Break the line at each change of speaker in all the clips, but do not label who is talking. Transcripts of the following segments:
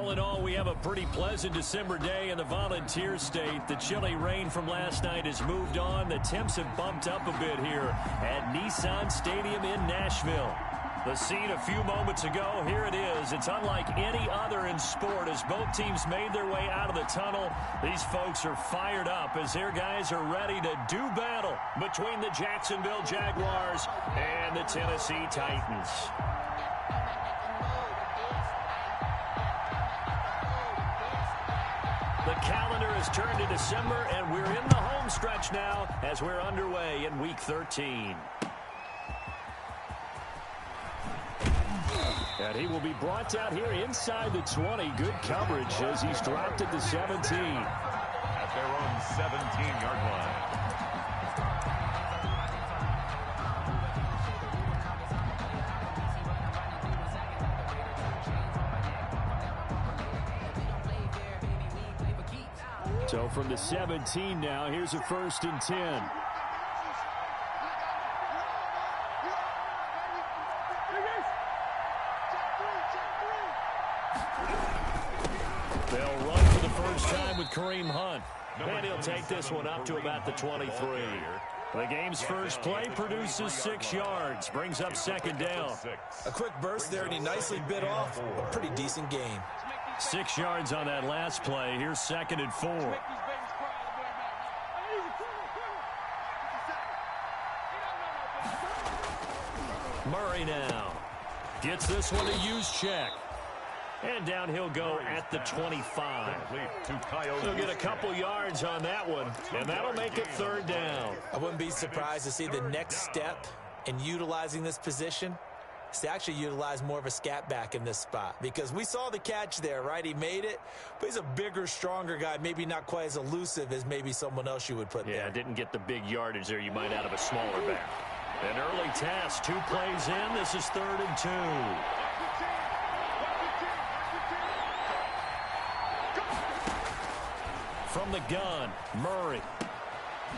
All in all, we have a pretty pleasant December day in the Volunteer State. The chilly rain from last night has moved on. The temps have bumped up a bit here at Nissan Stadium in Nashville. The scene a few moments ago, here it is. It's unlike any other in sport as both teams made their way out of the tunnel. These folks are fired up as their guys are ready to do battle between the Jacksonville Jaguars and the Tennessee Titans. The calendar has turned to December, and we're in the home stretch now as we're underway in Week 13. And he will be brought out here inside the 20. Good coverage as he's dropped at the 17.
At their own 17-yard line.
So from the 17 now, here's a 1st and 10. They'll run for the first time with Kareem Hunt. And he'll take this one up to about the 23. The game's first play produces 6 yards, brings up 2nd down.
A quick burst there, and he nicely bit off a pretty decent gain.
6 yards on that last play. Here's 2nd and 4. Murray now gets this one to use check. And down he'll go at the 25. He'll get a couple yards on that one, and that'll make it 3rd down.
I wouldn't be surprised to see the next step in utilizing this position is to actually utilize more of a scat back in this spot, because we saw the catch there, right? He made it, but he's a bigger, stronger guy, maybe not quite as elusive as maybe someone else you would put there.
Yeah, didn't get the big yardage there you might out of a smaller back. An early task, 2 plays in. This is 3rd and 2. From the gun, Murray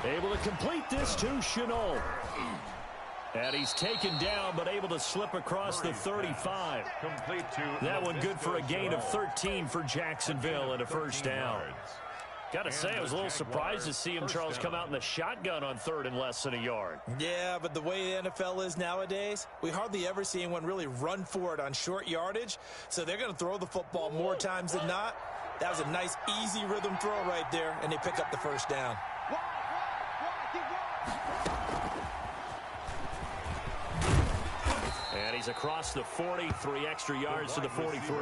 able to complete this to Chenault. And he's taken down, but able to slip across the 35. That one good for a gain of 13 for Jacksonville and a 1st down. Got to say, I was a little surprised to see him, Charles, come out in the shotgun on 3rd and less than a yard.
Yeah, but the way the NFL is nowadays, we hardly ever see anyone really run for it on short yardage. So they're going to throw the football more times than not. That was a nice, easy rhythm throw right there, and they pick up the 1st down.
And he's across the 40, 3 extra yards to the 43.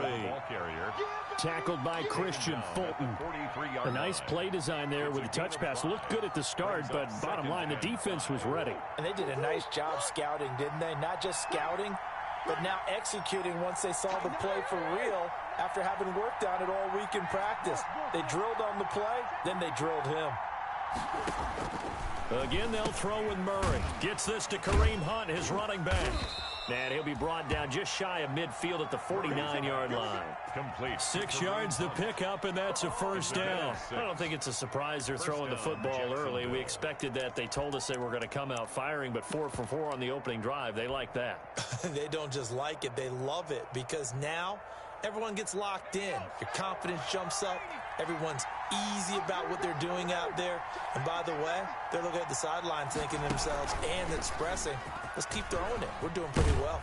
Tackled by Christian Fulton. A nice play design there with the touch pass. Looked good at the start, but bottom line, the defense was ready.
And they did a nice job scouting, didn't they? Not just scouting, but now executing once they saw the play for real after having worked on it all week in practice. They drilled on the play, then they drilled him.
Again, they'll throw with Murray. Gets this to Kareem Hunt, his running back. And he'll be brought down just shy of midfield at the 49-yard line. 6 yards the pickup, and that's a 1st down. I don't think it's a surprise they're throwing the football early. We expected that. They told us they were going to come out firing, but 4 for 4 on the opening drive. They like that.
They don't just like it, they love it, because now everyone gets locked in. Your confidence jumps up. Everyone's easy about what they're doing out there. And by the way, they're looking at the sideline thinking to themselves and expressing, let's keep throwing it. We're doing pretty well.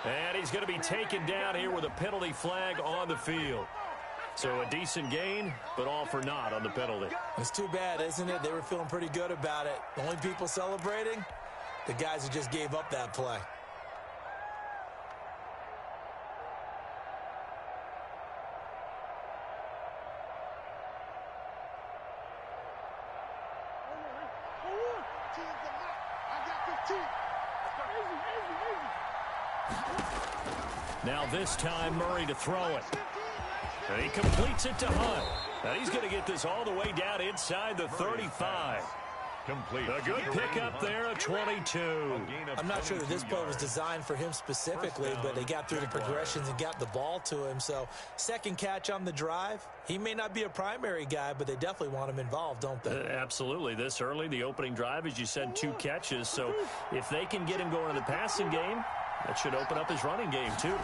And he's going to be taken down here with a penalty flag on the field. So a decent gain, but all for naught on the penalty.
It's too bad, isn't it? They were feeling pretty good about it. The only people celebrating, the guys who just gave up that play.
Now this time, Murray to throw it. And he completes it to Hunt. And he's going to get this all the way down inside the 35. A good pickup there at 22.
I'm not sure that this play was designed for him specifically, but they got through the progressions and got the ball to him. So, 2nd catch on the drive. He may not be a primary guy, but they definitely want him involved, don't they?
Absolutely. This early, the opening drive, as you said, 2 catches. So, if they can get him going in the passing game, that should open up his running game, too.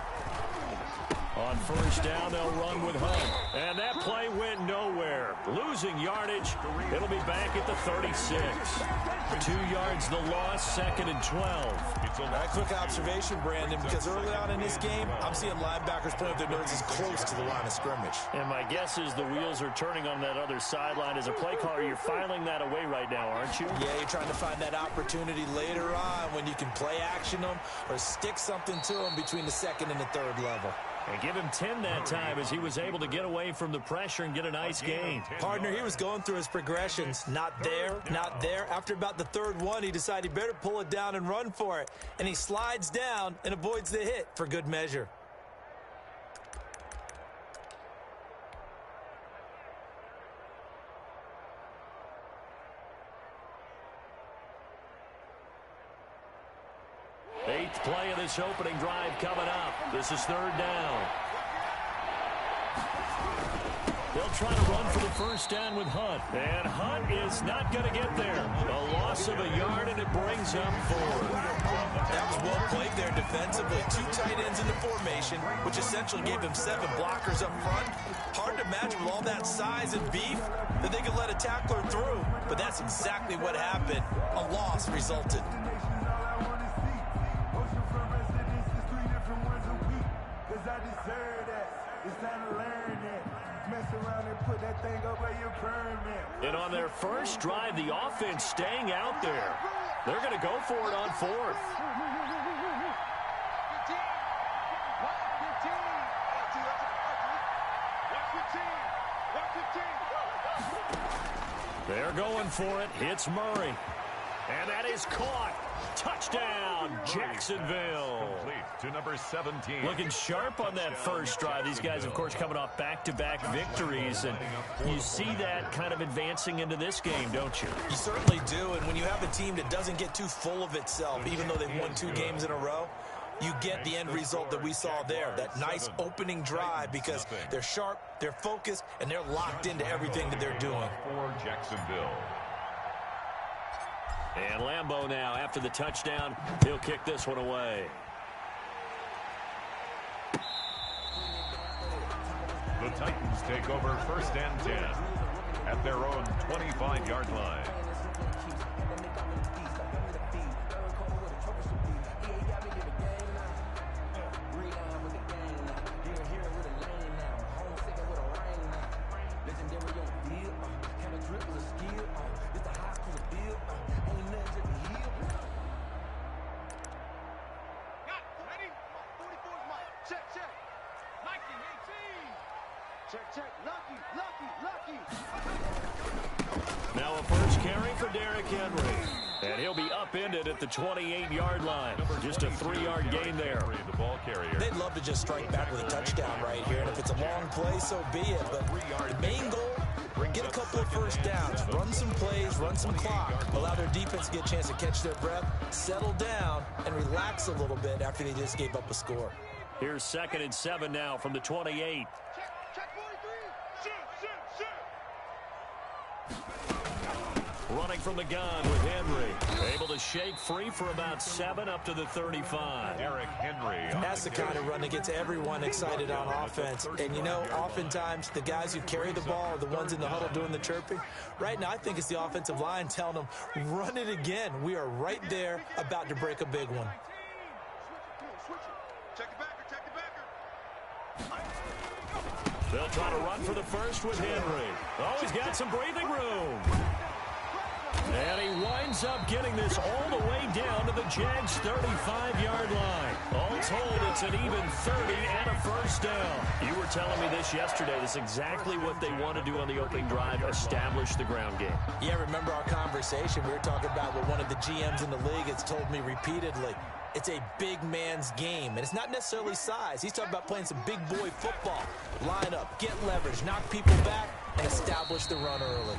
On first down, they'll run with Hunt. And that play went nowhere. Losing yardage. It'll be back at the 36. 2 yards the loss, 2nd and 12.
A quick observation, Brandon, because early on in this game, I'm seeing linebackers putting their noses close to the line of scrimmage.
And my guess is the wheels are turning on that other sideline. As a play caller, you're filing that away right now, aren't you?
Yeah, you're trying to find that opportunity later on when you can play action them or stick something to them between the 2nd and the 3rd level.
And give him 10 that time as he was able to get away from the pressure and get a nice gain.
Partner, he was going through his progressions. Not there, not there. After about the 3rd one, he decided he better pull it down and run for it. And he slides down and avoids the hit for good measure.
Eighth play of this opening drive coming up. This is 3rd down. They'll try to run for the first down with Hunt. And Hunt is not going to get there. A loss of a yard, and it brings up 4.
That was well played there defensively. 2 tight ends in the formation, which essentially gave him 7 blockers up front. Hard to imagine with all that size and beef that they could let a tackler through. But that's exactly what happened. A loss resulted.
And on their first drive, the offense staying out there. They're going to go for it on 4th. They're going for it. Hits Murray. And that is caught. Touchdown, Jacksonville.
Complete to number 17.
Looking sharp on that first drive. These guys, of course, coming off back-to-back victories. And you see that kind of advancing into this game, don't you?
You certainly do. And when you have a team that doesn't get too full of itself, even though they've won 2 games in a row, you get the end result that we saw there, that nice opening drive, because they're sharp, they're focused, and they're locked into everything that they're doing.
For Jacksonville.
And Lambeau now, after the touchdown, he'll kick this one away.
The Titans take over 1st and 10 at their own 25-yard line.
Now a first carry for Derrick Henry. And he'll be upended at the 28-yard line. Just a 3-yard gain there.
The ball carrier.
They'd love to just strike back with a touchdown right here. And if it's a long play, so be it. But the main goal, get a couple of first downs. Run some plays, run some clock. Allow their defense to get a chance to catch their breath, settle down, and relax a little bit after they just gave up a score.
Here's 2nd and 7 now from the 28. Running from the gun with Henry. Able to shake free for about 7 up to the 35.
Derrick Henry.
That's the kind of run that gets everyone excited on offense. And, you know, oftentimes the guys who carry the ball are the ones in the huddle doing the chirping. Right now, I think it's the offensive line telling them, run it again. We are right there about to break a big one.
They'll try to run for the first with Henry. Oh, he's got some breathing room. And he winds up getting this all the way down to the Jags' 35-yard line. All told, it's an even 30 and a first down. You were telling me this yesterday. This is exactly what they want to do on the opening drive, establish the ground game.
Yeah, remember our conversation? We were talking about what one of the GMs in the league has told me repeatedly. It's a big man's game, and it's not necessarily size. He's talking about playing some big boy football. Line up, get leverage, knock people back, and establish the run early.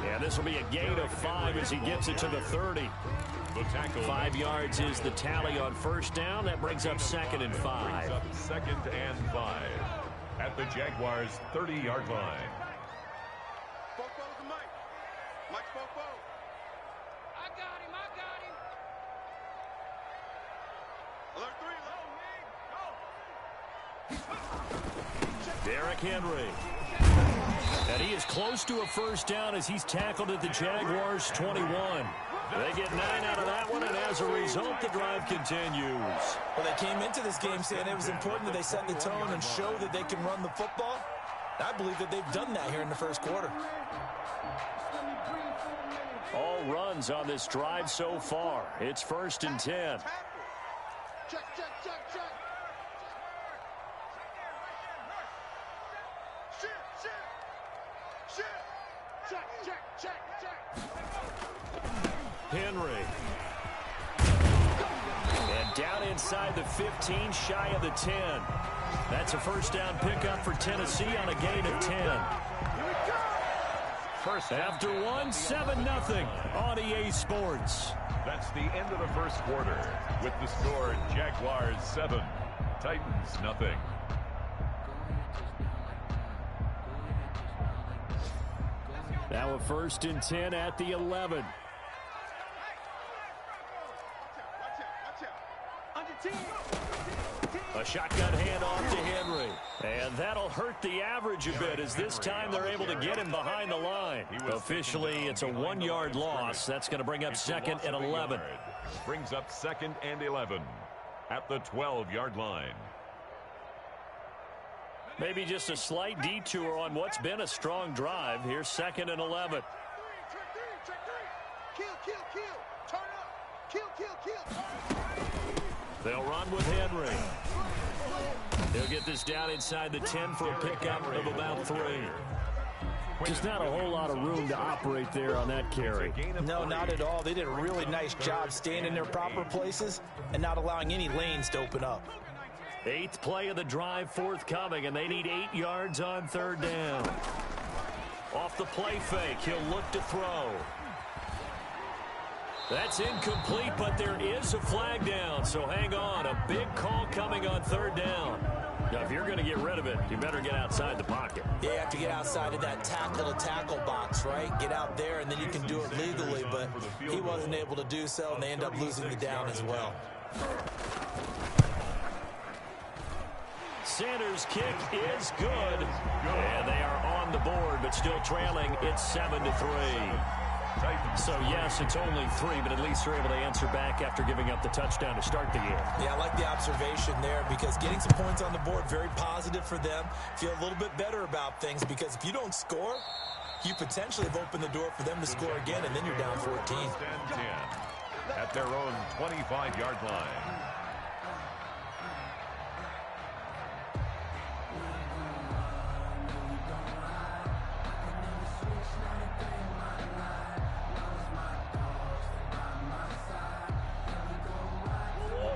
Yeah, this will be a gain of 5 as he gets it to the 30. 5 yards is the tally on first down. That brings up 2nd and 5.
2nd and 5 at the Jaguars' 30-yard line.
Alert 3, low, go.
Derrick Henry. And he is close to a first down as he's tackled at the Jaguars 21. They get 9 out of that one, and as a result, the drive continues.
Well, they came into this game saying it was important that they set the tone and show that they can run the football. I believe that they've done that here in the first quarter.
All runs on this drive so far. It's 1st and 10.
Check, check, check, check.
Henry. And down inside the 15, shy of the 10. That's a first down pickup for Tennessee on a gain of 10.
First
after 1, 7-0 on EA Sports.
That's the end of the first quarter with the score Jaguars 7, Titans nothing.
Now a 1st and 10 at the 11. A shotgun handoff to Henry. And that'll hurt the average a bit as this time they're able to get him behind the line. Officially, it's a 1-yard loss. That's going to bring up 2nd and 11.
Brings up 2nd and 11 at the 12-yard line.
Maybe just a slight detour on what's been a strong drive. Here's 2nd and 11. They'll run with Henry. They'll get this down inside the 10 for a pickup of about 3. Just not a whole lot of room to operate there on that carry.
No, not at all. They did a really nice job staying in their proper places and not allowing any lanes to open up.
8th play of the drive forthcoming, and they need 8 yards on 3rd down. Off the play fake, he'll look to throw. That's incomplete, but there is a flag down, so hang on. A big call coming on 3rd down. Now, if you're going to get rid of it, you better get outside the pocket.
Yeah, you have to get outside of that tackle-to-tackle box, right? Get out there, and then you can do it legally, but he wasn't able to do so, and they end up losing the down as well.
Sanders' kick is good, and they are on the board, but still trailing. It's 7-3. So, yes, it's only 3, but at least they're able to answer back after giving up the touchdown to start the game.
Yeah, I like the observation there because getting some points on the board, very positive for them. Feel a little bit better about things because if you don't score, you potentially have opened the door for them to score again, and then you're down 14.
At their own 25-yard line.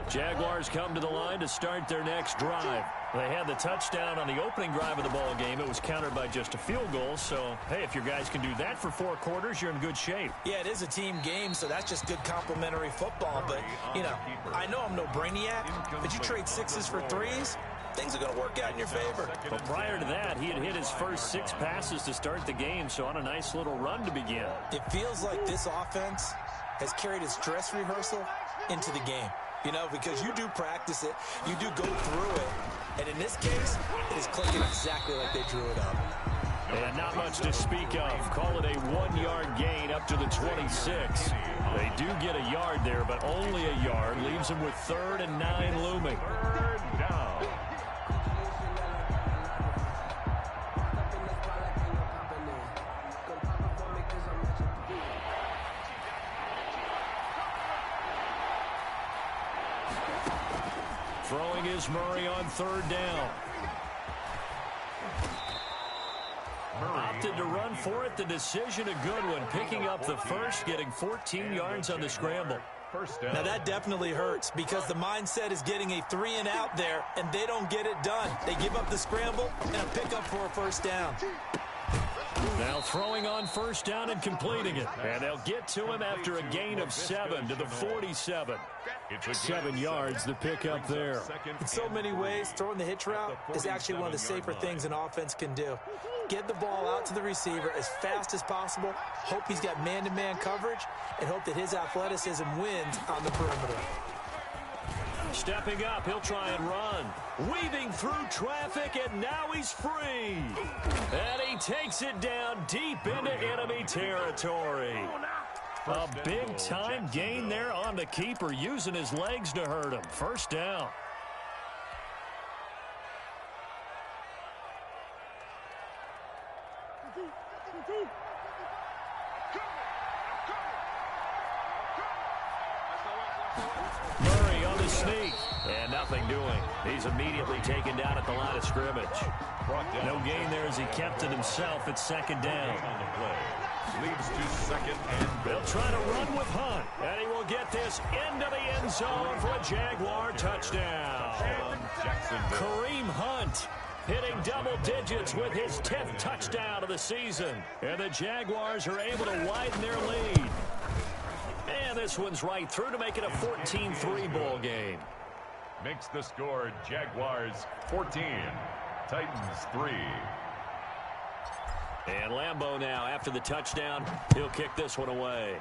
Jaguars come to the line to start their next drive. They had the touchdown on the opening drive of the ball game. It was countered by just a field goal. So, hey, if your guys can do that for 4 quarters, you're in good shape.
Yeah, it is a team game, so that's just good complimentary football. But, you know, I know I'm no brainiac, but you trade 6s for 3s, things are going to work out in your favor.
But prior to that, he had hit his first 6 passes to start the game, so on a nice little run to begin.
It feels like this offense has carried its dress rehearsal into the game. You know, because you do practice it, you do go through it, and in this case, it is clicking exactly like they drew it up.
And not much to speak of. Call it a 1-yard gain up to the 26. They do get a yard there, but only a yard. Leaves them with 3rd and 9 looming.
3rd down.
Throwing is Murray on 3rd down. Opted to run for it. The decision a good one. Picking up the first, getting 14 yards on the scramble.
First down.
Now that definitely hurts because the mindset is getting a 3 and out there, and they don't get it done. They give up the scramble and a pickup for a first down.
Now throwing on 1st down and completing it. And they'll get to him after a gain of 7 to the 47. 7 yards, the pickup there.
In so many ways, throwing the hitch route is actually one of the safer things an offense can do. Get the ball out to the receiver as fast as possible, hope he's got man-to-man coverage, and hope that his athleticism wins on the perimeter.
Stepping up, he'll try and run. Weaving through traffic, and now he's free. And he takes it down deep into enemy territory. A big-time gain there on the keeper, using his legs to hurt him. First down. Murray on the sneak, and nothing doing. He's immediately taken down at the line of scrimmage. No gain there as he kept it himself at second down.
Leads to second and
They'll try to run with Hunt, and he will get this into the end zone for a Jaguar touchdown. Kareem Hunt hitting double digits with his 10th touchdown of the season. And the Jaguars are able to widen their lead. And this one's right through to make it a 14-3 ball game.
Makes the score Jaguars 14, Titans 3.
And Lambeau now, after the touchdown, he'll kick this one away.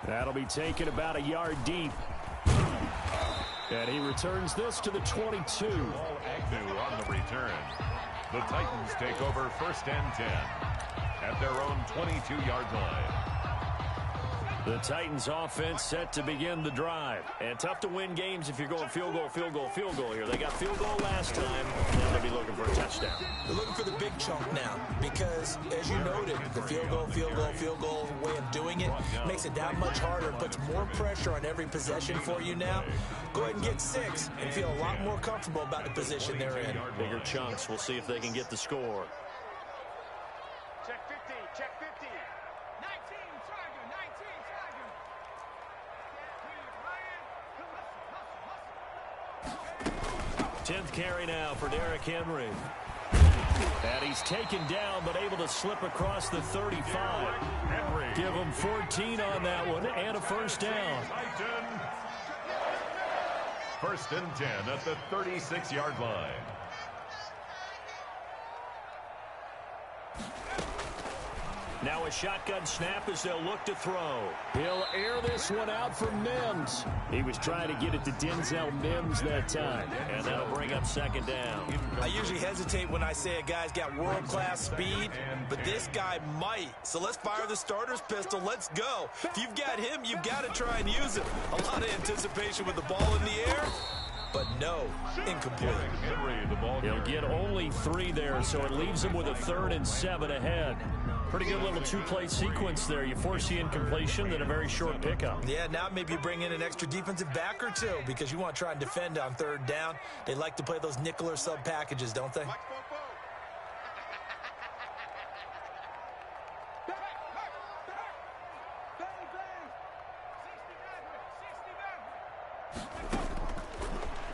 That'll be taken about a yard deep. And he returns this to the 22.
Agnew on the return. The Titans take over first and 10 at their own 22-yard line.
The Titans offense set to begin the drive. And tough to win games if you're going field goal, field goal, field goal here. They got field goal last time. Now they'll be looking for a touchdown.
They're looking for the big chunk now because, as you noted, the field goal, field goal, field goal way of doing it makes it that much harder, puts more pressure on every possession for you now. Go ahead and get 6 and feel a lot more comfortable about the position they're in.
Bigger chunks. We'll see if they can get the score.
Check 50, check 50.
10th carry now for Derrick Henry. And he's taken down but able to slip across the 35. Give him 14 on that one and a first down.
First and 10 at the 36-yard line.
Now a shotgun snap as they'll look to throw. He'll air this one out for Mims. He was trying to get it to Denzel Mims that time. And that'll bring up second down.
I usually hesitate when I say a guy's got world-class speed, but this guy might. So let's fire the starter's pistol. Let's go. If you've got him, you've got to try and use it. A lot of anticipation with the ball in the air, but no, incomplete.
He'll get only 3 there, so it leaves him with a 3rd and 7 ahead. Pretty good little 2-play sequence there. You force the incompletion, then a very short pickup.
Yeah, now maybe you bring in an extra defensive back or 2 because you want to try and defend on 3rd down. They like to play those nickel or sub packages, don't they?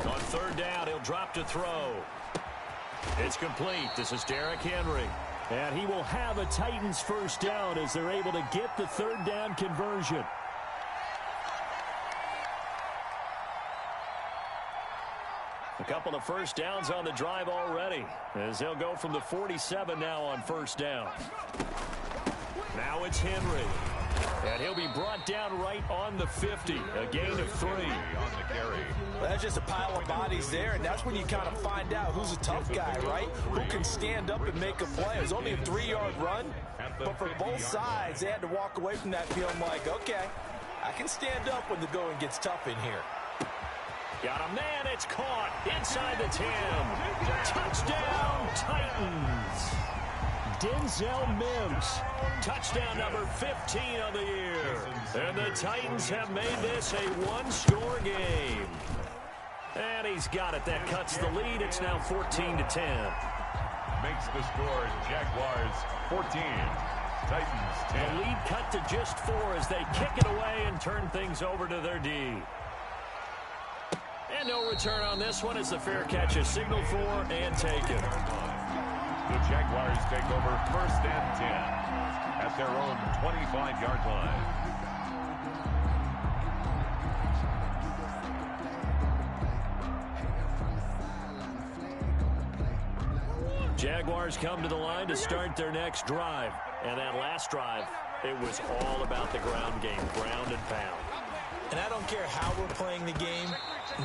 On 3rd down, he'll drop to throw. It's complete. This is Derrick Henry. And he will have a Titans first down as they're able to get the 3rd down conversion. A couple of first downs on the drive already as they'll go from the 47 now on first down. Now it's Henry. And he'll be brought down right on the 50. A gain of 3.
On the carry.
Well, that's just a pile of bodies there, and that's when you kind of find out who's a tough guy, right? Who can stand up and make a play. It was only a 3-yard run, but for both sides, they had to walk away from that feeling like, okay, I can stand up when the going gets tough in here.
Got a man, it's caught inside the 10. Touchdown, Titans. Denzel Mims, touchdown number 15 of the year. And the Titans have made this a 1-score game. And he's got it. That cuts the lead. It's now 14-10.
Makes the score Jaguars 14, Titans 10.
The lead cut to just 4 as they kick it away and turn things over to their D. And no return on this one as the fair catch is signaled for and taken.
The Jaguars take over first and 10 at their own 25-yard line.
Jaguars come to the line to start their next drive. And that last drive, it was all about the ground game, ground and pound.
And I don't care how we're playing the game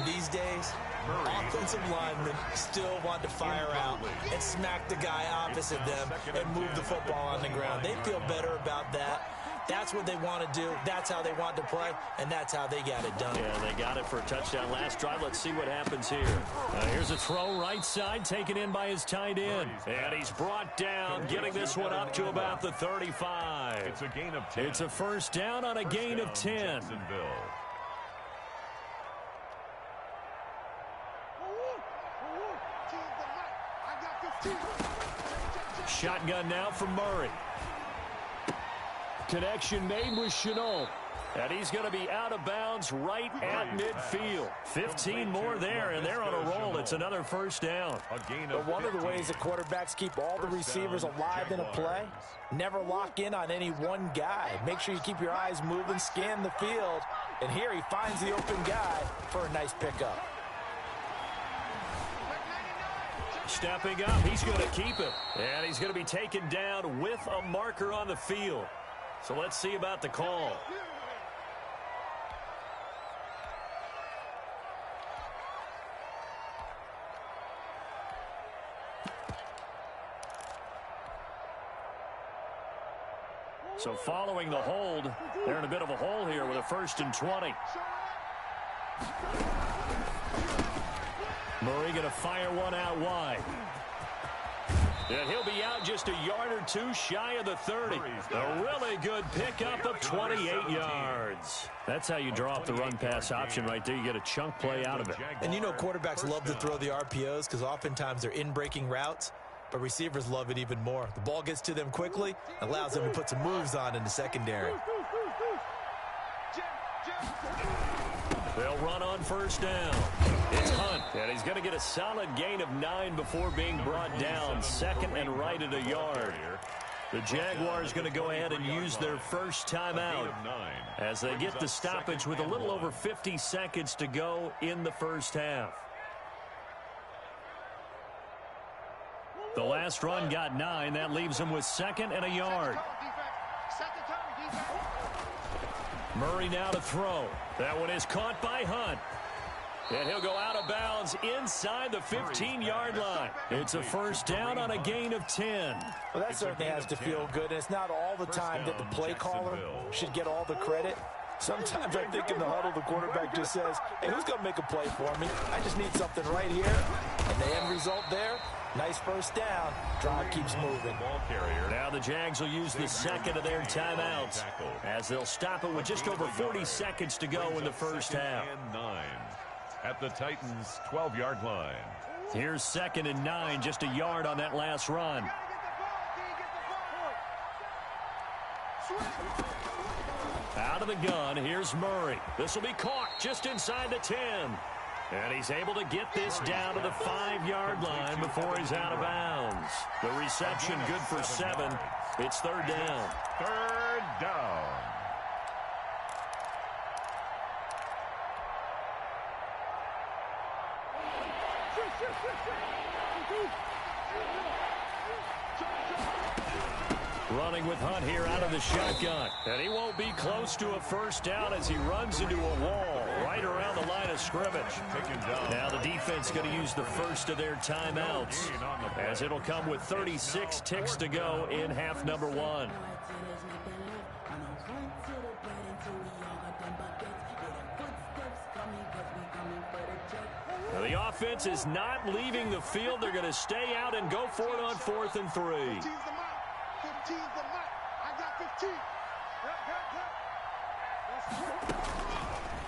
these days, offensive linemen still want to fire out and smack the guy opposite them and move the football on the ground. They feel better about that. That's what they want to do. That's how they want to play, and that's how they got it done.
Yeah, they got it for a touchdown last drive. Let's see what happens here. Here's a throw right side, taken in by his tight end. And he's brought down, getting this one up to about the 35.
It's a gain of 10.
It's a first down on a gain of 10. Shotgun now from Murray. Connection made with Chenault. And he's going to be out of bounds right at midfield. 15 more there, and they're on a roll. It's another first down.
But one of the ways that quarterbacks keep all the receivers alive in a play, never lock in on any one guy. Make sure you keep your eyes moving, scan the field. And here he finds the open guy for a nice pickup.
Stepping up, he's going to keep it. And he's going to be taken down with a marker on the field. So let's see about the call. So following the hold, they're in a bit of a hole here with a 1st and 20. Murray going to fire one out wide. And he'll be out just a yard or two shy of the 30. A really good pickup of 28 yards. That's how you draw up the run-pass option right there. You get a chunk play out of it.
And you know quarterbacks love to throw the RPOs because oftentimes they're in-breaking routes, but receivers love it even more. The ball gets to them quickly, allows them to put some moves on in the secondary.
They'll run on first down. It's Hunt, and he's going to get a solid gain of 9 before being brought down. 2nd and right at a yard. The Jaguars going to go ahead and use their first timeout as they get the stoppage with a little over 50 seconds to go in the first half. The last run got 9. That leaves them with 2nd and a yard. Murray now to throw. That one is caught by Hunt. And he'll go out of bounds inside the 15-yard line. It's a first down on a gain of 10.
Well, that certainly has to feel good. And it's not all the time that the play caller should get all the credit. Sometimes I think in the huddle, the quarterback just says, hey, who's going to make a play for me? I just need something right here. And the end result there, nice first down. Drive keeps moving.
Now the Jags will use the 2nd of their timeouts as they'll stop it with just over 40 seconds to go in the first half.
At the Titans' 12-yard line.
Here's 2nd and 9, just a yard on that last run. Out of the gun, here's Murray. This will be caught just inside the 10. And he's able to get this down to the 5-yard line before he's out of bounds. The reception good for 7. It's 3rd down.
3rd down.
Running with Hunt here out of the shotgun. And he won't be close to a first down as he runs into a wall right around the line of scrimmage. Now the defense going to use the first of their timeouts as it'll come with 36 ticks to go in half number 1. Now the offense is not leaving the field. They're going to stay out and go for it on 4th and 3.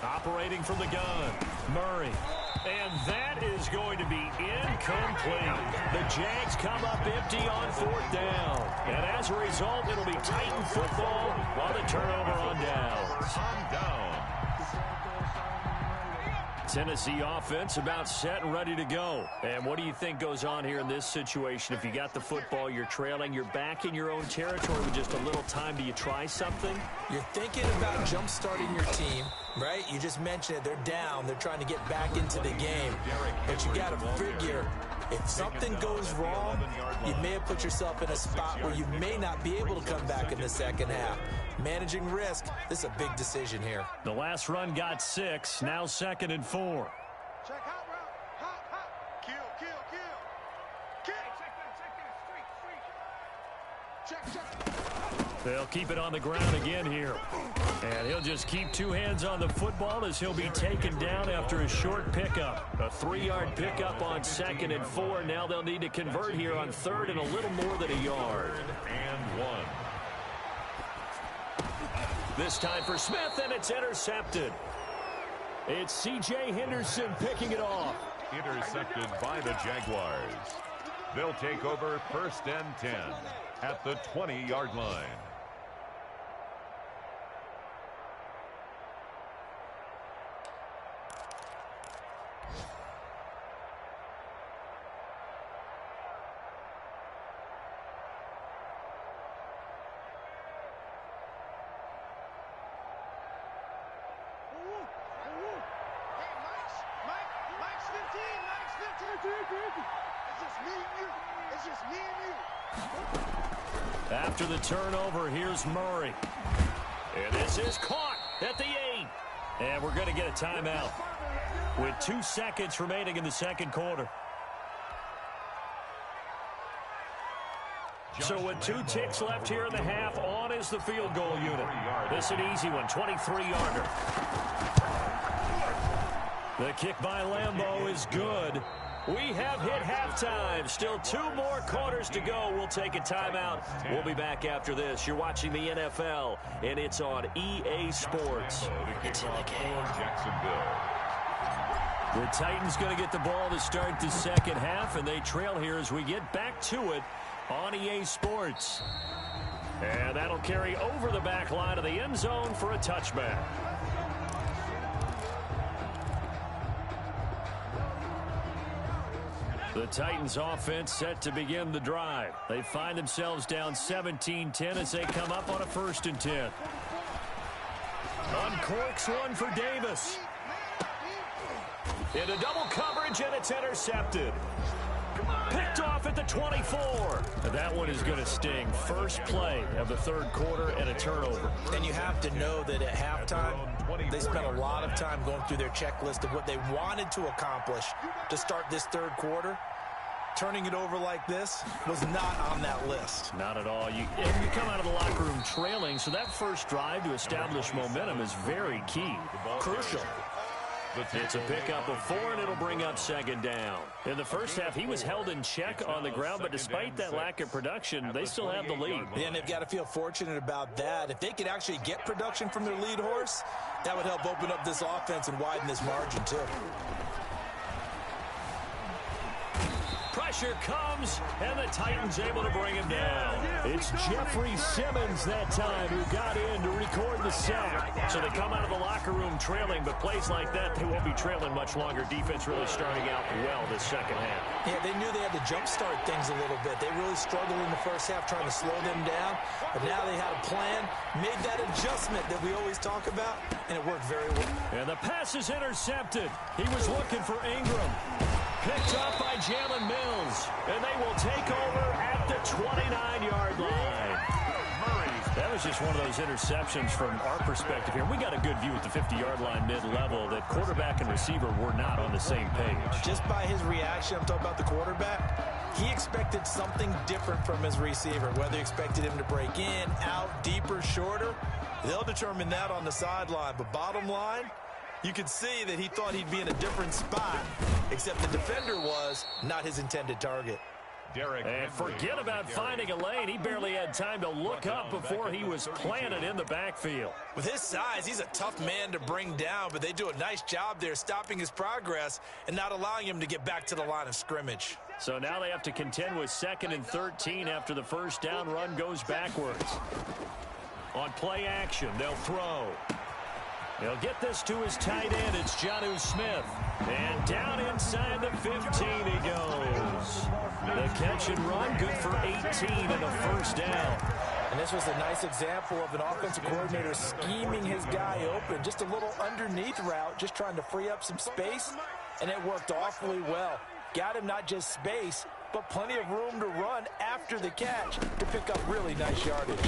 Operating from the gun, Murray. And that is going to be incomplete. The Jags come up empty on 4th down. And as a result, it'll be Titan football while the turnover on downs. Tennessee offense about set and ready to go. And what do you think goes on here in this situation? If you got the football, you're trailing, you're back in your own territory with just a little time. Do you try something?
You're thinking about jump-starting your team, right? You just mentioned it. They're down. They're trying to get back into the game. But you got to figure If something goes wrong, you may have put yourself in a spot where you may not be able to come back in the second half. Managing risk, this is a big decision here.
The last run got 6, now 2nd and 4.
Check hot route. Hot. Kill. Check.
They'll keep it on the ground again here. And he'll just keep 2 hands on the football as he'll be taken down after a short pickup. A 3-yard pickup on 2nd and 4. Now they'll need to convert here on 3rd and a little more than a yard.
And 1.
This time for Smith, and it's intercepted. It's C.J. Henderson picking it off.
Intercepted by the Jaguars. They'll take over 1st and 10 at the 20-yard line.
After the turnover, here's Murray. And this is caught at the 8. And we're going to get a timeout with 2 seconds remaining in the second quarter. So with 2 ticks left here in the half, on is the field goal unit. This is an easy one, 23-yarder. The kick by Lambeau is good. We have hit halftime. Still 2 more quarters to go. We'll take a timeout. We'll be back after this. You're watching the NFL, and it's on EA Sports. It's in the game. The Titans going to get the ball to start the second half, and they trail here as we get back to it on EA Sports. And that'll carry over the back line of the end zone for a touchback. The Titans offense set to begin the drive. They find themselves down 17-10 as they come up on a 1st and 10. Uncorks one for Davis. Into double coverage, and it's intercepted. Picked off at the 24. That one is going to sting. First play of the 3rd quarter and a turnover.
And you have to know that at halftime, they spent a lot of time going through their checklist of what they wanted to accomplish to start this 3rd quarter. Turning it over like this was not on that list.
Not at all. You come out of the locker room trailing, so that first drive to establish momentum is very key. Crucial. It's a pickup of 4, and it'll bring up 2nd down. In the first half, he was held in check on the ground, but despite that lack of production, they still have the lead.
And they've got to feel fortunate about that. If they could actually get production from their lead horse, that would help open up this offense and widen this margin, too.
Pressure comes, and the Titans able to bring him down. It's Jeffrey Simmons that time who got in to record the sack. So they come out of the locker room trailing, but plays like that, they won't be trailing much longer. Defense really starting out well this second half.
Yeah, they knew they had to jumpstart things a little bit. They really struggled in the first half trying to slow them down, but now they had a plan, made that adjustment that we always talk about, and it worked very well.
And the pass is intercepted. He was looking for Ingram. Picked up by Jalen Mills, and they will take over at the 29-yard line. That was just one of those interceptions from our perspective here. We got a good view at the 50-yard line mid-level that quarterback and receiver were not on the same page.
Just by his reaction, I'm talking about the quarterback, he expected something different from his receiver, whether he expected him to break in, out, deeper, shorter. They'll determine that on the sideline, but bottom line, you could see that he thought he'd be in a different spot, except the defender was not his intended target.
And forget about finding a lane. He barely had time to look up before he was planted in the backfield.
With his size, he's a tough man to bring down, but they do a nice job there stopping his progress and not allowing him to get back to the line of scrimmage.
So now they have to contend with 2nd and 13 after the first down run goes backwards. On play action, they'll throw. They'll get this to his tight end. It's Jonnu Smith. And down inside the 15 he goes. The catch and run, good for 18 and a first down.
And this was a nice example of an offensive coordinator scheming his guy open. Just a little underneath route, just trying to free up some space, and it worked awfully well. got him not just space, but plenty of room to run after the catch to pick up really nice yardage.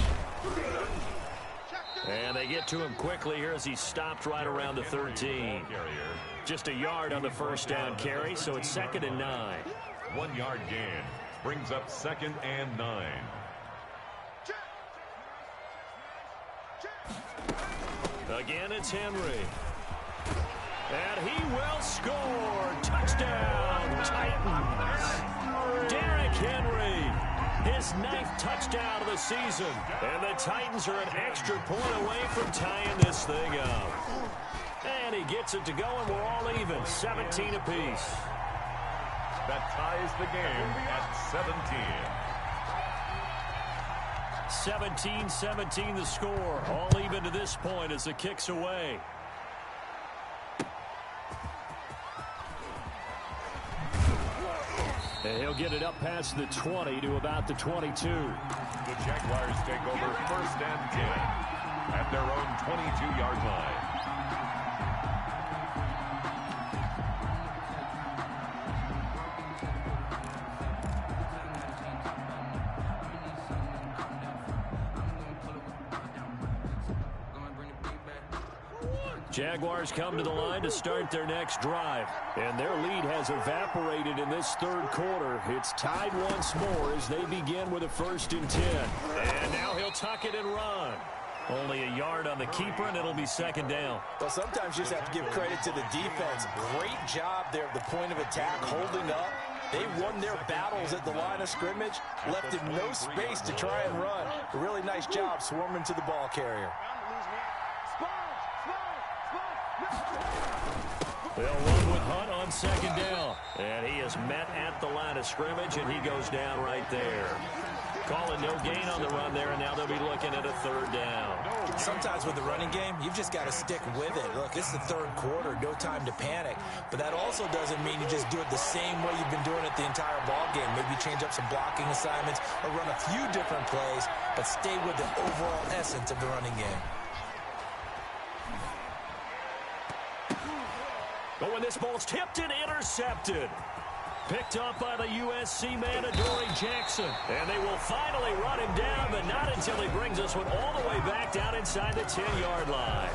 And they get to him quickly here as he stopped right around the 13. Just a yard on the first down carry, so it's 2nd and 9.
1 yard gain brings up 2nd and 9.
Again, it's Henry. And he will score. Touchdown, Titans. Derrick Henry, his 9th touchdown of the season. And the Titans are an extra point away from tying this thing up. And he gets it to go, and we're all even, 17 apiece.
That ties the game at 17.
17-17 the score. All even to this point as the kick's away. And he'll get it up past the 20 to about the 22.
The Jaguars take over 1st and 10 at their own 22-yard line.
Jaguars come to the line to start their next drive. And their lead has evaporated in this 3rd quarter. It's tied once more as they begin with a 1st and 10. And now he'll tuck it and run. Only a yard on the keeper, and it'll be 2nd down.
Well, sometimes you just have to give credit to the defense. Great job there at the point of attack, holding up. They won their battles at the line of scrimmage, left him no space to try and run. A really nice job swarming to the ball carrier.
They'll run with Hunt on 2nd down. And he is met at the line of scrimmage, and he goes down right there. Calling no gain on the run there, and now they'll be looking at a 3rd down.
Sometimes with the running game, you've just got to stick with it. Look, it's the 3rd quarter, no time to panic. But that also doesn't mean you just do it the same way you've been doing it the entire ball game. Maybe change up some blocking assignments or run a few different plays, but stay with the overall essence of the running game.
But when this ball's tipped and intercepted. Picked up by the USC man, Adoree Jackson. And they will finally run him down, but not until he brings this one all the way back down inside the 10-yard line.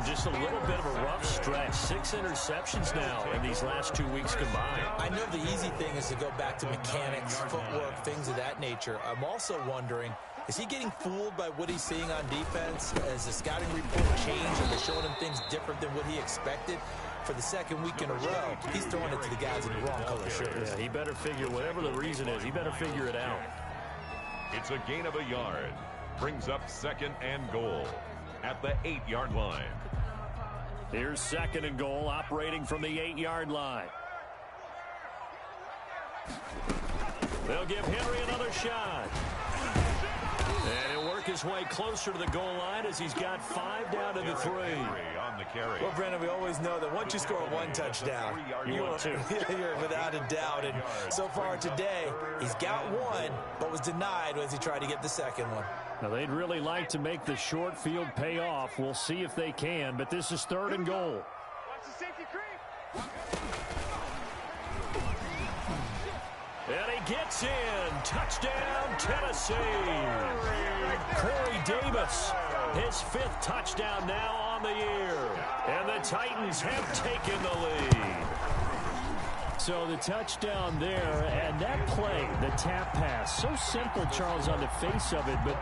Just a little bit of a rough stretch. 6 interceptions now in these last 2 weeks combined.
I know the easy thing is to go back to mechanics, footwork, things of that nature. I'm also wondering, is he getting fooled by what he's seeing on defense? Has the scouting report changed? Are they showing him things different than what he expected? For the 2nd week in a row, he's throwing it to the guys in the wrong color shirts.
Yeah, he better figure, whatever the reason is, he better figure it out.
It's a gain of a yard. Brings up 2nd and goal at the 8-yard line.
Here's 2nd and goal, operating from the 8-yard line. They'll give Henry another shot. And he'll work his way closer to the goal line as he's got 5 down to the 3.
On the carry.
Well, Brandon, we always know that once you score 1 touchdown,
you want 2.
You're without a doubt. And so far today, he's got 1, but was denied as he tried to get the 2nd one.
Now, they'd really like to make the short field pay off. We'll see if they can, but this is 3rd and goal.
Watch the safety creep.
And he gets in. Touchdown, Tennessee. Corey Davis, his 5th touchdown now on the year. And the Titans have taken the lead. So the touchdown there, and that play, the tap pass, so simple, Charles, on the face of it, but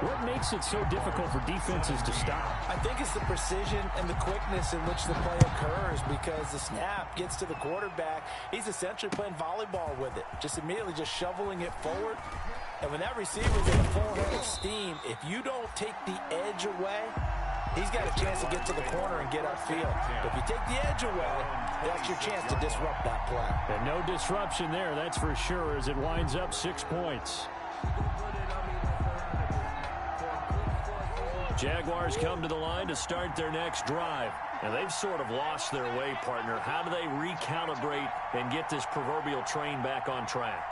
what makes it so difficult for defenses to stop?
I think it's the precision and the quickness in which the play occurs, because the snap gets to the quarterback. He's essentially playing volleyball with it, just immediately just shoveling it forward. And when that receiver's in a full head of steam, if you don't take the edge away, he's got a chance to get to the corner and get upfield. But if you take the edge away, that's your chance to disrupt that play.
And no disruption there, that's for sure, as it winds up 6 points. Jaguars come to the line to start their next drive. And they've sort of lost their way, partner. How do they recalibrate and get this proverbial train back on track?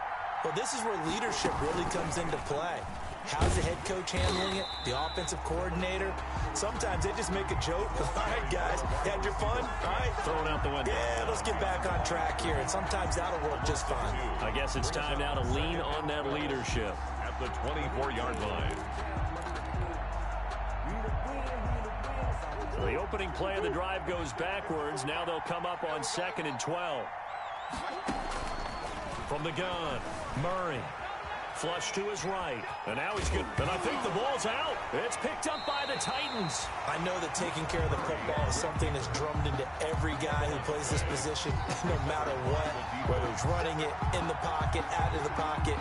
Well, this is where leadership really comes into play. How's the head coach handling it? The offensive coordinator? Sometimes they just make a joke. All right, guys, you had your fun? All right.
Throw it out the window.
Yeah, let's get back on track here, and sometimes that'll work just fine.
I guess it's time now to lean on that leadership.
At the 24-yard line.
The opening play of the drive goes backwards. Now they'll come up on 2nd and 12. From the gun, Murray. Flush to his right. And now he's good. And I think the ball's out. It's picked up by the Titans.
I know that taking care of the football is something that's drummed into every guy who plays this position, no matter what, whether he's running it, in the pocket, out of the pocket.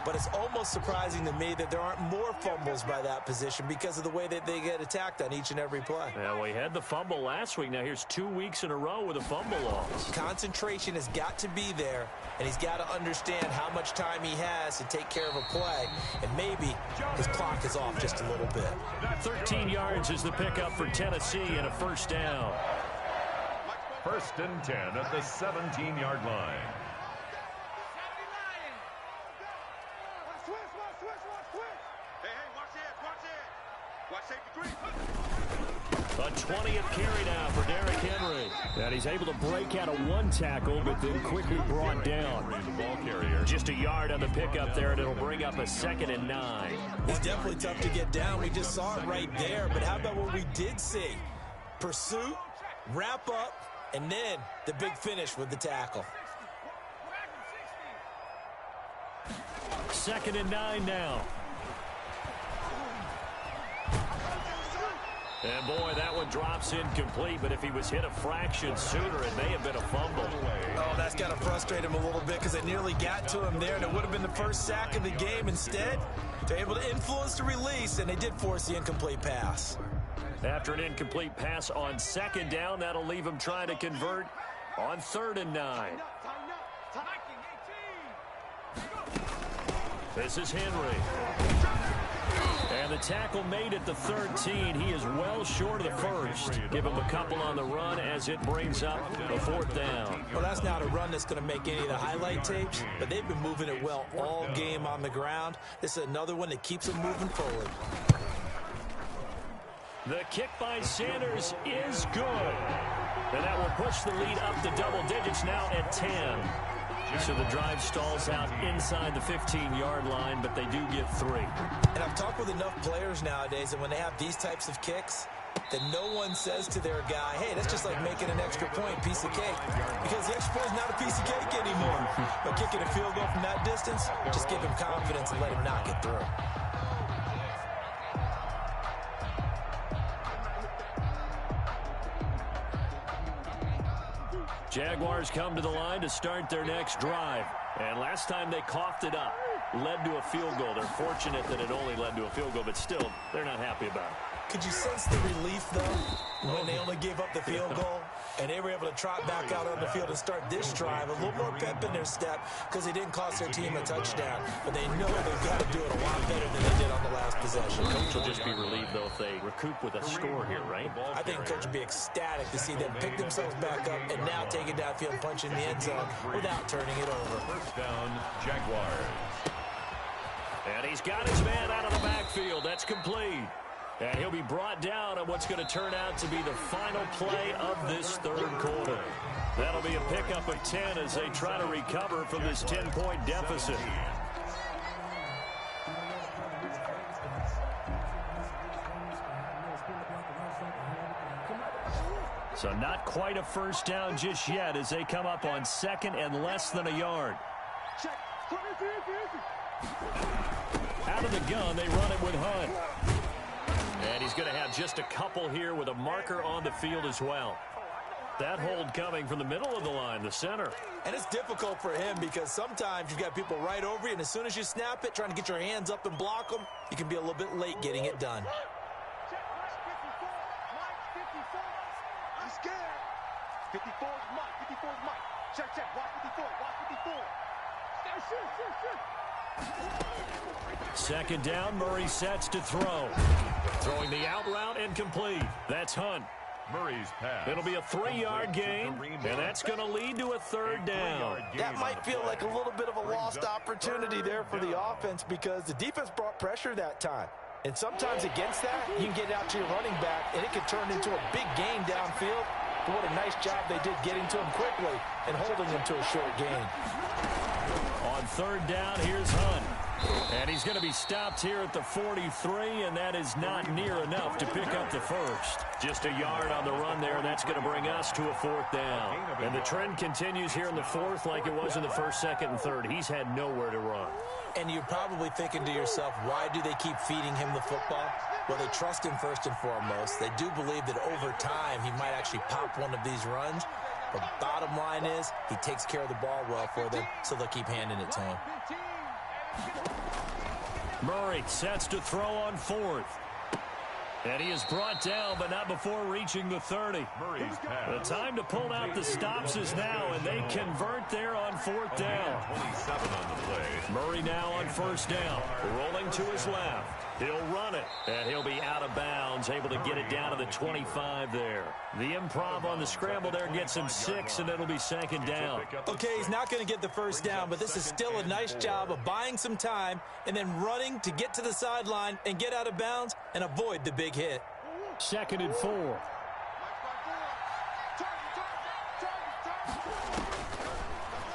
But it's almost surprising to me that there aren't more fumbles by that position because of the way that they get attacked on each and every play.
Yeah, we had the fumble last week. Now here's 2 weeks in a row with a fumble loss.
Concentration has got to be there, and he's got to understand how much time he has to take care of a play, and maybe his clock is off just a little bit.
13 yards is the pickup for Tennessee and a first down.
1st and 10 at the 17-yard line.
A 20th carry now for Derrick Henry. And he's able to break out of one tackle, but then quickly brought down.
Ball carrier.
Just a yard on the pickup there, and it'll bring up a 2nd and 9.
It's definitely tough to get down. We just saw it right there. But how about what we did see? Pursuit, wrap up, and then the big finish with the tackle.
2nd and 9 now. And, boy, that one drops incomplete, but if he was hit a fraction sooner, it may have been a fumble.
Oh, that's got to frustrate him a little bit because they nearly got to him there, and it would have been the first sack of the game. Instead, they're able to influence the release, and they did force the incomplete pass.
After an incomplete pass on 2nd down, that'll leave him trying to convert on 3rd and 9. This is Henry. And the tackle made at the 13. He is well short of the first. Give him a couple on the run as it brings up a 4th down.
Well, that's not a run that's going to make any of the highlight tapes, but they've been moving it well all game on the ground. This is another one that keeps them moving forward.
The kick by Sanders is good. And that will push the lead up to double digits now at 10. So the drive stalls out inside the 15-yard line, but they do get 3.
And I've talked with enough players nowadays, and when they have these types of kicks, that no one says to their guy, hey, that's just like making an extra point, piece of cake. Because the extra point is not a piece of cake anymore. But kicking a field goal from that distance, just give him confidence and let him knock it through.
Jaguars come to the line to start their next drive. And last time they coughed it up, led to a field goal. They're fortunate that it only led to a field goal, but still, they're not happy about it.
Could you sense the relief, though, when they only gave up the field goal? And they were able to trot back out on the field and start this drive. A little more pep in their step because they didn't cost their team a touchdown. But they know they've got to do it a lot better than they did on the last possession.
Coach will just be relieved, though, if they recoup with a score here, right?
I think Coach would be ecstatic to see them pick themselves back up and now take it downfield and punch in the end zone without turning it over.
1st down, Jaguars.
And he's got his man out of the backfield. That's complete. And he'll be brought down on what's going to turn out to be the final play of this 3rd quarter. That'll be a pickup of 10 as they try to recover from this 10-point deficit. So not quite a first down just yet as they come up on 2nd and less than a yard. Out of the gun, they run it with Hunt. And he's going to have just a couple here with a marker on the field as well. That hold coming from the middle of the line, the center.
And it's difficult for him because sometimes you've got people right over you, and as soon as you snap it, trying to get your hands up and block them, you can be a little bit late getting it done.
I'm scared. 54 is Mike. 54 is Mike. Check. Watch 54. Watch 54.
2nd down, Murray sets to throw. Throwing the out route incomplete. That's Hunt.
Murray's pass.
It'll be a 3-yard gain, and that's going to lead to a third down.
That might feel like a little bit of a lost opportunity there for the offense because the defense brought pressure that time. And sometimes against that, you can get out to your running back, and it can turn into a big gain downfield. But what a nice job they did getting to him quickly and holding him to a short gain.
On third down, here's Hunt. And he's going to be stopped here at the 43, and that is not near enough to pick up the first. Just a yard on the run there, and that's going to bring us to a fourth down. And the trend continues here in the fourth like it was in the first, second, and third. He's had nowhere to run.
And you're probably thinking to yourself, why do they keep feeding him the football? Well, they trust him first and foremost. They do believe that over time he might actually pop one of these runs. But bottom line is he takes care of the ball well for them, so they'll keep handing it to him.
Murray sets to throw on fourth. And he is brought down, but not before reaching the 30.
Murray's pass.
The time to pull out the stops is now, and they convert there on fourth down.
27 on the play.
Murray now on first down, rolling to his left. He'll run it, and he'll be out of bounds, able to get it down to the 25 there. The improv on the scramble there gets him 6, and it'll be second down.
Okay, he's not going to get the first down, but this is still a nice job of buying some time and then running to get to the sideline and get out of bounds and avoid the big hit.
Second and 4.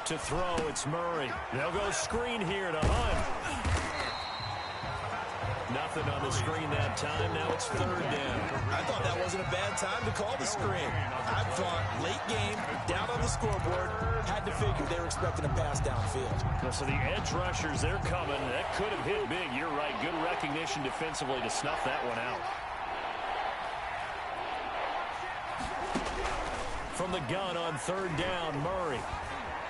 To throw, it's Murray. They'll go screen here to Hunt. Nothing on the screen that time. Now it's third down.
I thought that wasn't a bad time to call the screen. I thought late game, down on the scoreboard, had to figure they were expecting a pass downfield.
So the edge rushers, they're coming. That could have hit big. You're right. Good recognition defensively to snuff that one out. From the gun on third down, Murray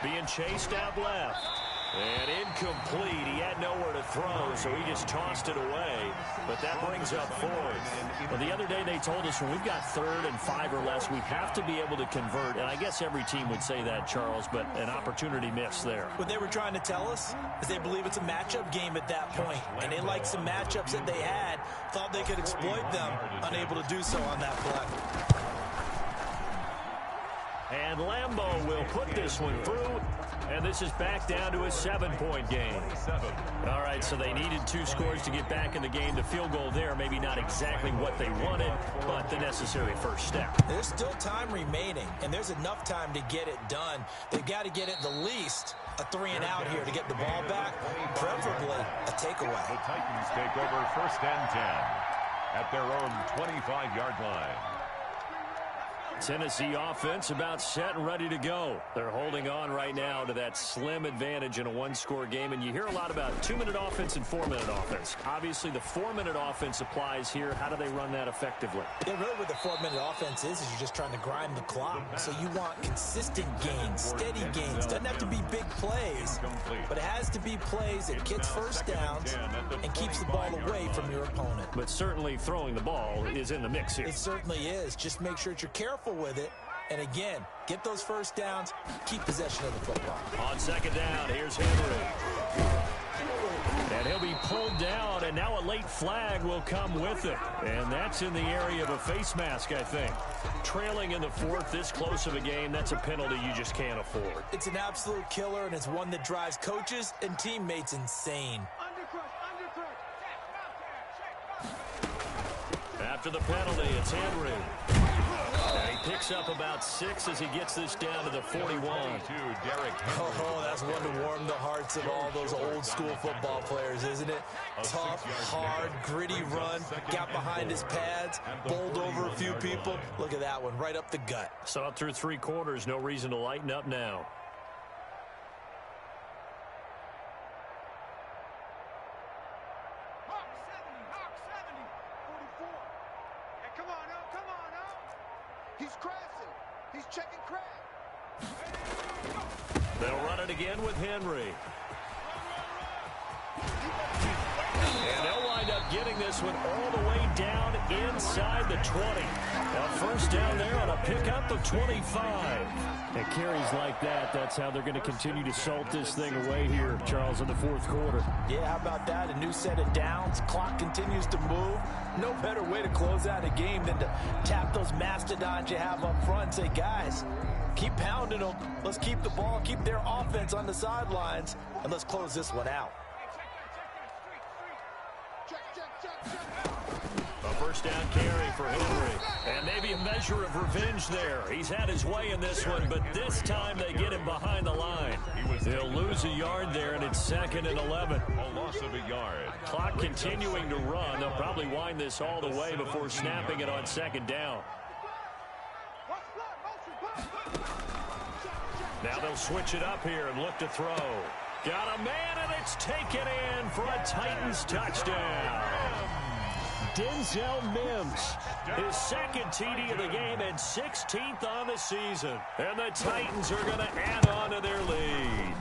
being chased out left. And incomplete. He had nowhere to throw, so he just tossed it away. But that brings up fourth. Well, the other day they told us when we've got third and 5 or less, we have to be able to convert. And I guess every team would say that, Charles, but an opportunity missed there.
What they were trying to tell us is they believe it's a matchup game at that point. And they liked some matchups that they had, thought they could exploit them, unable to do so on that play.
And Lambeau will put this one through. And this is back down to a 7-point game. All right, so they needed 2 scores to get back in the game. The field goal there, maybe not exactly what they wanted, but the necessary first step.
There's still time remaining, and there's enough time to get it done. They've got to get it the least a 3 and out here to get the ball back, preferably a takeaway.
The Titans take over first and 10 at their own 25-yard line.
Tennessee offense about set and ready to go. They're holding on right now to that slim advantage in a 1-score game, and you hear a lot about 2-minute offense and 4-minute offense. Obviously, the 4-minute offense applies here. How do they run that effectively?
Yeah, really what the 4-minute offense is you're just trying to grind the clock. So you want consistent gains, steady gains. Doesn't have to be big plays, but it has to be plays that gets first downs and keeps the ball away from your opponent.
But certainly throwing the ball is in the mix here.
It certainly is. Just make sure that you're careful with it. And again, get those first downs, keep possession of the football.
On second down, here's Henry. And he'll be pulled down, and now a late flag will come with it. And that's in the area of a face mask, I think. Trailing in the fourth, this close of a game, that's a penalty you just can't afford.
It's an absolute killer, and it's one that drives coaches and teammates insane.
After the penalty, it's Henry. And he picks up about 6 as he gets this down to the 41.
Oh, that's one to warm the hearts of all those old school football players, isn't it? Tough, hard, gritty run, got behind his pads, bowled over a few people. Look at that one, right up the gut.
So up through 3 quarters, no reason to lighten up now.
He's crashing. He's checking crack.
They'll run it again with Henry. And they'll wind up getting this one all the way down inside the 20. A first down there on a pickup of 25. And carries like that, that's how they're going to continue to salt this thing away here, Charles, in the fourth quarter.
Yeah, how about that? A new set of downs. Clock continues to move. No better way to close out a game than to tap those mastodons you have up front and say, guys, keep pounding them. Let's keep the ball, keep their offense on the sidelines, and let's close this one out.
A first down carry for Henry. And maybe a measure of revenge there. He's had his way in this one, but this time they get him behind the line. They'll lose a yard there, and it's 2nd and 11.
A loss of a yard.
Clock continuing to run. They'll probably wind this all the way before snapping it on 2nd down. Now they'll switch it up here and look to throw. Got a man, and it's taken in for a Titans touchdown. Denzel Mims, his 2nd TD of the game and 16th on the season. And the Titans are going to add on to their lead.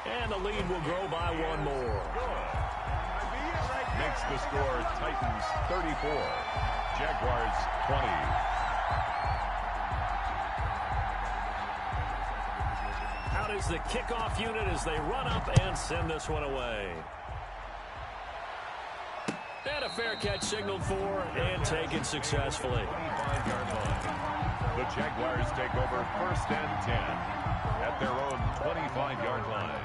And the lead will grow by 1 more.
Makes the score Titans 34, Jaguars 20.
Out is the kickoff unit as they run up and send this one away. And a fair catch signaled for and taken successfully.
25-yard line. The Jaguars take over 1st and 10 at their own 25-yard line.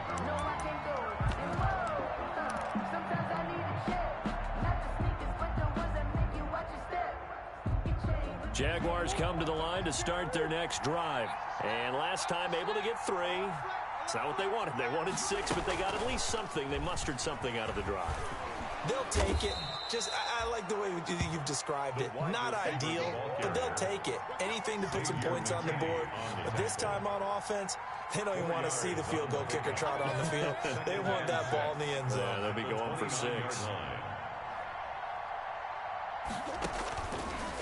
Jaguars come to the line to start their next drive. And last time able to get 3. It's not what they wanted. They wanted 6, but they got at least something. They mustered something out of the drive.
They'll take it. I like the way you've described it. Not ideal, but they'll take it. Anything to put some points on the board. But this time on offense, they don't even want to see the field goal kicker trot on the field. They want that ball in the end zone.
Yeah, they'll be going for 6.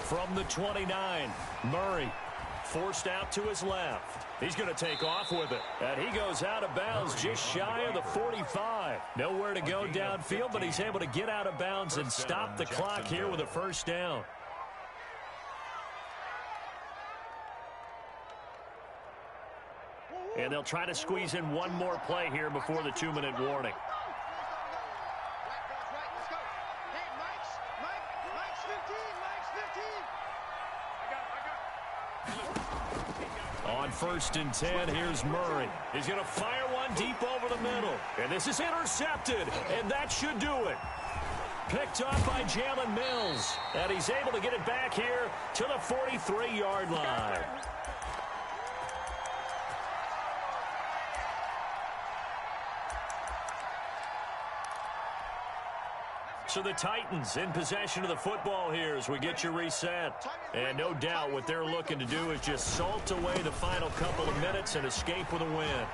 From the 29, Murray forced out to his left. He's going to take off with it. And he goes out of bounds just shy of the 45. Nowhere to go downfield, but he's able to get out of bounds and stop the clock here with a first down. And they'll try to squeeze in one more play here before the 2-minute warning. On 1st and 10, here's Murray. He's going to fire one deep over the middle. And this is intercepted, and that should do it. Picked up by Jalen Mills. And he's able to get it back here to the 43-yard line. So the Titans in possession of the football here as we get you reset. And no doubt what they're looking to do is just salt away the final couple of minutes and escape with a win.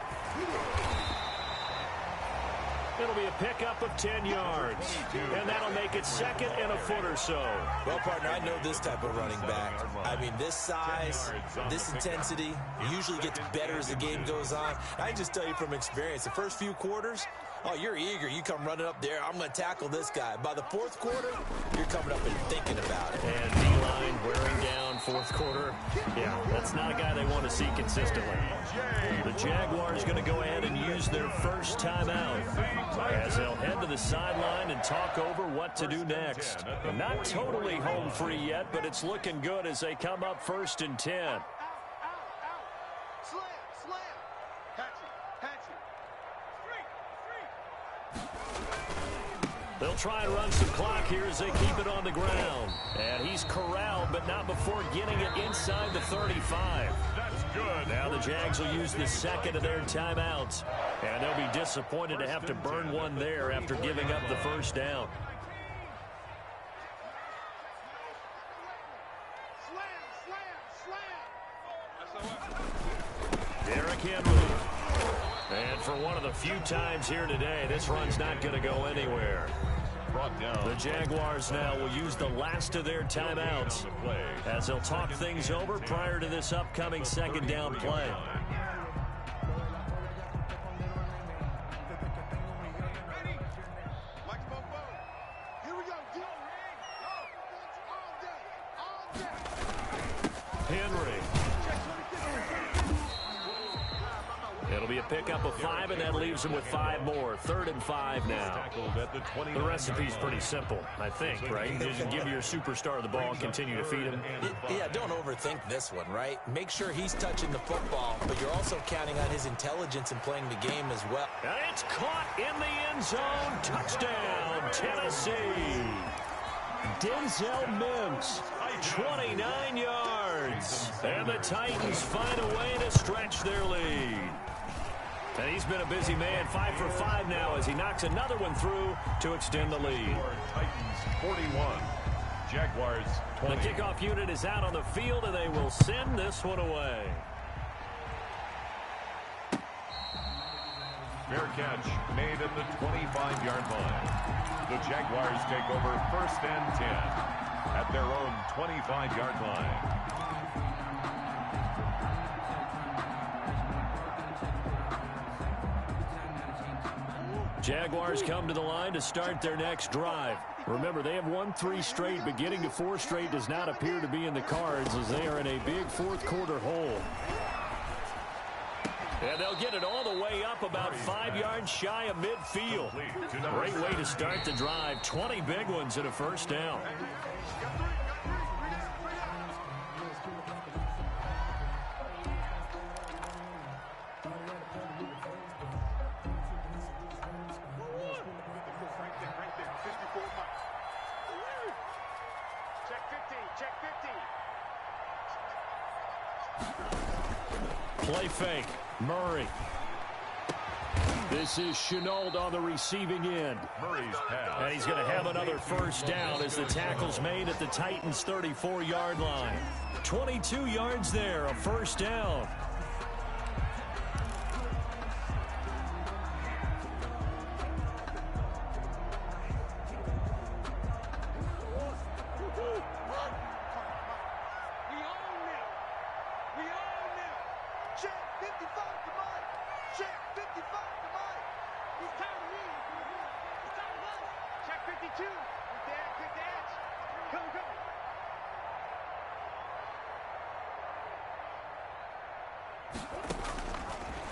It'll be a pickup of 10 yards. And that'll make it 2nd and a foot or so.
Well, partner, I know this type of running back. I mean, this size, this intensity usually gets better as the game goes on. I can just tell you from experience, the first few quarters, oh, you're eager. You come running up there. I'm going to tackle this guy. By the 4th quarter, you're coming up and thinking about it.
And D-line wearing down 4th quarter. Yeah, that's not a guy they want to see consistently. The Jaguars going to go ahead and use their first timeout as they'll head to the sideline and talk over what to do next. Not totally home free yet, but it's looking good as they come up 1st and 10. They'll try and run some clock here as they keep it on the ground. And he's corralled, but not before getting it inside the 35.
That's good.
Now the Jags will use the 2nd of their timeouts. And they'll be disappointed to have to burn one there after giving up the first down. Derrick Henry. And for one of the few times here today, this run's not going to go anywhere. The Jaguars now will use the last of their timeouts as they'll talk things over prior to this upcoming 2nd down play. Henry. It'll be a pickup of 5, and that leaves them with 5 more. 3rd and 5 now. The recipe's pretty simple, I think, right? You just give your superstar the ball and continue to feed him.
Yeah, don't overthink this one, right? Make sure he's touching the football, but you're also counting on his intelligence in playing the game as well.
And it's caught in the end zone. Touchdown, Tennessee. Denzel Mims, 29 yards. And the Titans find a way to stretch their lead. And he's been a busy man, 5 for 5 now as he knocks another one through to extend the lead.
Titans 41, Jaguars 20.
The kickoff unit is out on the field, and they will send this one away.
Fair catch made at the 25-yard line. The Jaguars take over 1st and 10 at their own 25-yard line.
Jaguars come to the line to start their next drive. Remember, they have won 3 straight, but getting to 4 straight does not appear to be in the cards as they are in a big 4th quarter hole. And they'll get it all the way up about 5 yards shy of midfield. Great way to start the drive. 20 big ones and a first down. Play fake. Murray. This is Chenault on the receiving end.
Murray's pass.
And he's going to have another first down as the tackle's made at the Titans' 34-yard line. 22 yards there, a first down.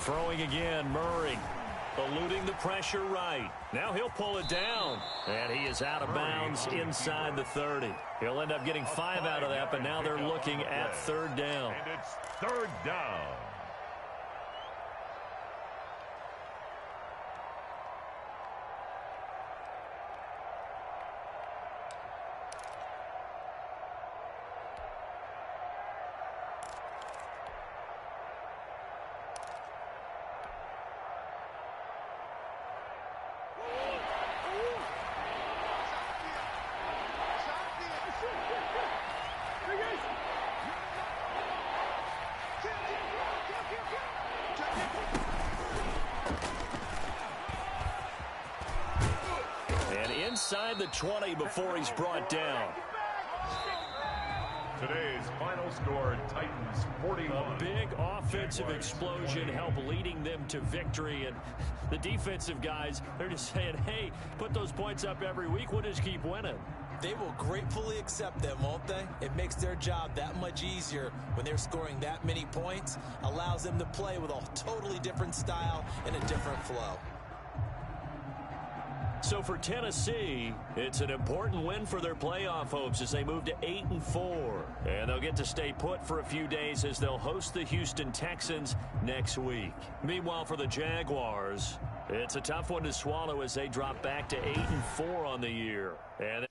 Throwing again, Murray. Eluding the pressure right. Now he'll pull it down. And he is out of bounds inside the 30. He'll end up getting 5 out of that, but now they're looking at 3rd down.
And it's 3rd down.
Inside the 20 before he's brought down.
Today's final score, Titans 41.
A big offensive explosion helped leading them to victory. And the defensive guys, they're just saying, hey, put those points up every week. We'll just keep winning.
They will gratefully accept them, won't they? It makes their job that much easier when they're scoring that many points. Allows them to play with a totally different style and a different flow.
So for Tennessee, it's an important win for their playoff hopes as they move to 8-4. And they'll get to stay put for a few days as they'll host the Houston Texans next week. Meanwhile, for the Jaguars, it's a tough one to swallow as they drop back to 8-4 on the year. And